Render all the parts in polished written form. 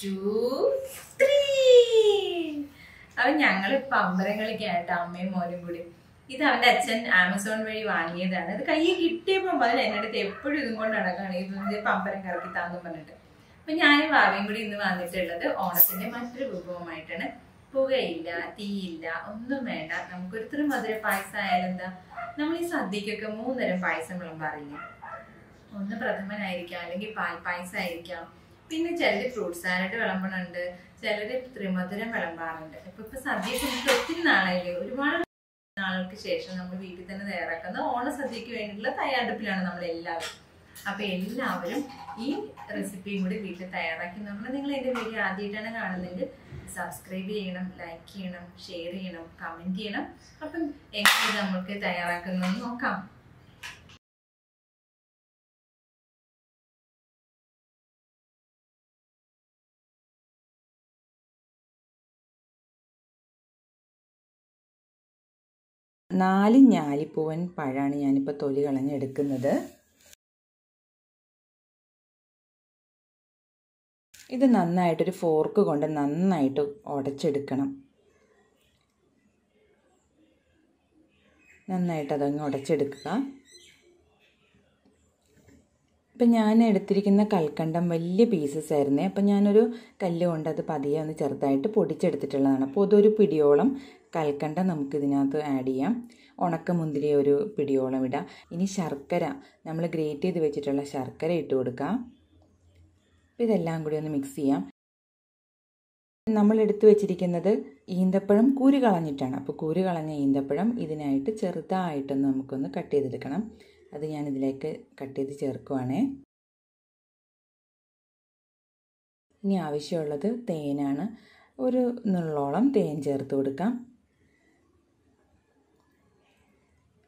2, 3. അവൻ ഞങ്ങൾ പമ്പരങ്ങളിക്കായിട്ട് അമ്മയും മോനും കൂടി. ഇത് അവന്റെ അച്ഛൻ ആമസോൺ വഴി വാങ്ങിയതാണ്. അത് കയ്യിൽ കിട്ടിയപ്പോൾ മുതൽ എന്റെ അടുത്ത് എപ്പോഴും ഇതും കൊണ്ട് നടക്കുകയാണ്, ഇത് പമ്പരം കറക്കി താന്ന് പറഞ്ഞിട്ട്. അപ്പൊ ഞാനും ഭാവിയും കൂടി ഇന്ന് വന്നിട്ടുള്ളത് ഓണത്തിന്റെ മറ്റൊരു വിഭവമായിട്ടാണ്. പുകയില്ല, തീയില്ല, ഒന്നും വേണ്ട. നമുക്കൊരു ത്രിമധുര പായസം ആയാലും എന്താ, നമ്മൾ ഈ സദ്യക്കൊക്കെ 3 തരം പായസം വിളമ്പാറില്ല. ഒന്ന് പ്രഥമനായിരിക്കാം, അല്ലെങ്കിൽ പാൽ പായസം ആയിരിക്കാം, പിന്നെ ചിലര് ഫ്രൂട്ട് സാലഡ് വിളമ്പണുണ്ട്, ചിലര് ത്രിമധുരം വിളമ്പാറുണ്ട്. ഇപ്പൊ സദ്യക്ക് നമുക്ക് ഒത്തിരി നാളായില്ലേ, ഒരുപാട് നാളുകൾക്ക് ശേഷം നമ്മൾ വീട്ടിൽ തന്നെ തയ്യാറാക്കുന്ന ഓണസദ്യക്ക് വേണ്ടിയിട്ടുള്ള തയ്യാറെടുപ്പിലാണ് നമ്മൾ എല്ലാവരും. അപ്പൊ എല്ലാവരും ഈ റെസിപ്പിയും കൂടി വീട്ടിൽ തയ്യാറാക്കി നോക്കണം. നിങ്ങൾ എന്റെ വീഡിയോ ആദ്യമായിട്ടാണ് കാണുന്നതെങ്കിൽ സബ്സ്ക്രൈബ് ചെയ്യണം, ലൈക്ക് ചെയ്യണം, ഷെയർ ചെയ്യണം, കമന്റ് ചെയ്യണം. അപ്പം എങ്ങനെ നമുക്ക് തയ്യാറാക്കുന്നതെന്ന് നോക്കാം. നാല് ഞാലിപ്പൂവൻ പഴമാണ് ഞാനിപ്പോൾ തൊലി കളഞ്ഞെടുക്കുന്നത്. ഇത് നന്നായിട്ടൊരു ഫോർക്ക് കൊണ്ട് നന്നായിട്ട് ഉടച്ചെടുക്കണം. നന്നായിട്ട് അതങ്ങ് ഉടച്ചെടുക്കുക. ഇപ്പം ഞാൻ എടുത്തിരിക്കുന്ന കൽക്കണ്ടം വലിയ പീസസ് ആയിരുന്നേ. അപ്പം ഞാനൊരു കല്ല് കൊണ്ട് അത് പതിയെ ഒന്ന് ചെറുതായിട്ട് പൊടിച്ചെടുത്തിട്ടുള്ളതാണ്. അപ്പോൾ അതൊരു പിടിയോളം കൽക്കണ്ടം നമുക്കിതിനകത്ത് ആഡ് ചെയ്യാം. ഉണക്കമുന്തിരി ഒരു പിടിയോളം ഇടാം. ഇനി ശർക്കര, നമ്മൾ ഗ്രേറ്റ് ചെയ്ത് വെച്ചിട്ടുള്ള ശർക്കര ഇട്ട് കൊടുക്കാം. അപ്പോൾ ഇതെല്ലാം കൂടി ഒന്ന് മിക്സ് ചെയ്യാം. നമ്മൾ എടുത്തു വെച്ചിരിക്കുന്നത് ഈന്തപ്പഴം കൂരി കളഞ്ഞിട്ടാണ്. അപ്പോൾ കൂരി കളഞ്ഞ ഈന്തപ്പഴം ഇതിനായിട്ട് ചെറുതായിട്ടൊന്ന് നമുക്കൊന്ന് കട്ട് ചെയ്തെടുക്കണം. അത് ഞാൻ ഇതിലേക്ക് കട്ട് ചെയ്ത് ചേർക്കുവാണേ. ഇനി ആവശ്യമുള്ളത് തേനാണ്. ഒരു നുള്ളോളം തേൻ ചേർത്ത് കൊടുക്കാം.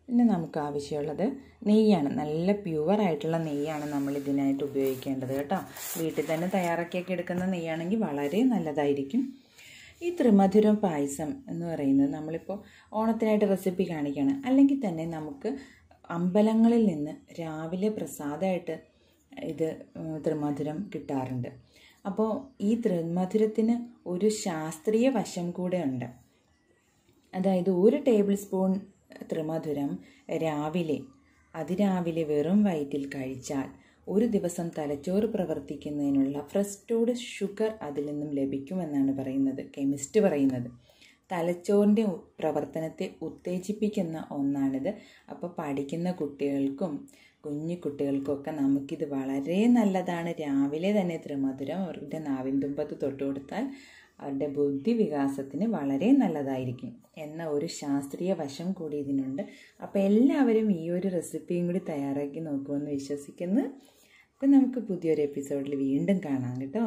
പിന്നെ നമുക്ക് ആവശ്യമുള്ളത് നെയ്യാണ്. നല്ല പ്യുവറായിട്ടുള്ള നെയ്യാണ് നമ്മൾ ഇതിനായിട്ട് ഉപയോഗിക്കേണ്ടത് കേട്ടോ. വീട്ടിൽ തന്നെ തയ്യാറാക്കിയൊക്കെ എടുക്കുന്ന നെയ്യാണെങ്കിൽ വളരെ നല്ലതായിരിക്കും. ഈ ത്രിമധുരം പായസം എന്ന് പറയുന്നത് നമ്മളിപ്പോൾ ഓണത്തിനായിട്ട് റെസിപ്പി കാണിക്കുകയാണ്. അല്ലെങ്കിൽ തന്നെ നമുക്ക് അമ്പലങ്ങളിൽ നിന്ന് രാവിലെ പ്രസാദമായിട്ട് ഇത് ത്രിമധുരം കിട്ടാറുണ്ട്. അപ്പോൾ ഈ ത്രിമധുരത്തിന് ഒരു ശാസ്ത്രീയ വശം കൂടെ ഉണ്ട്. അതായത് 1 ടേബിൾ സ്പൂൺ ത്രിമധുരം അതിരാവിലെ വെറും വയറ്റിൽ കഴിച്ചാൽ ഒരു ദിവസം തലച്ചോറ് പ്രവർത്തിക്കുന്നതിനുള്ള ഫ്രസ്റ്റോഡ് ഷുഗർ അതിൽ നിന്നും ലഭിക്കുമെന്നാണ് പറയുന്നത്, കെമിസ്റ്റ് പറയുന്നത്. തലച്ചോറിൻ്റെ പ്രവർത്തനത്തെ ഉത്തേജിപ്പിക്കുന്ന ഒന്നാണിത്. അപ്പോൾ പഠിക്കുന്ന കുട്ടികൾക്കും കുഞ്ഞു കുട്ടികൾക്കൊക്കെ നമുക്കിത് വളരെ നല്ലതാണ്. രാവിലെ തന്നെ ത്രിമധുരം അവരുടെ നാവിൻ തുമ്പത്ത് തൊട്ട് കൊടുത്താൽ അവരുടെ ബുദ്ധി വികാസത്തിന് വളരെ നല്ലതായിരിക്കും എന്ന ഒരു ശാസ്ത്രീയ വശം കൂടി ഇതിനുണ്ട്. അപ്പോൾ എല്ലാവരും ഈ ഒരു റെസിപ്പിയും കൂടി തയ്യാറാക്കി നോക്കുമെന്ന് വിശ്വസിക്കുന്നു. അപ്പം നമുക്ക് പുതിയൊരു എപ്പിസോഡിൽ വീണ്ടും കാണാം കേട്ടോ.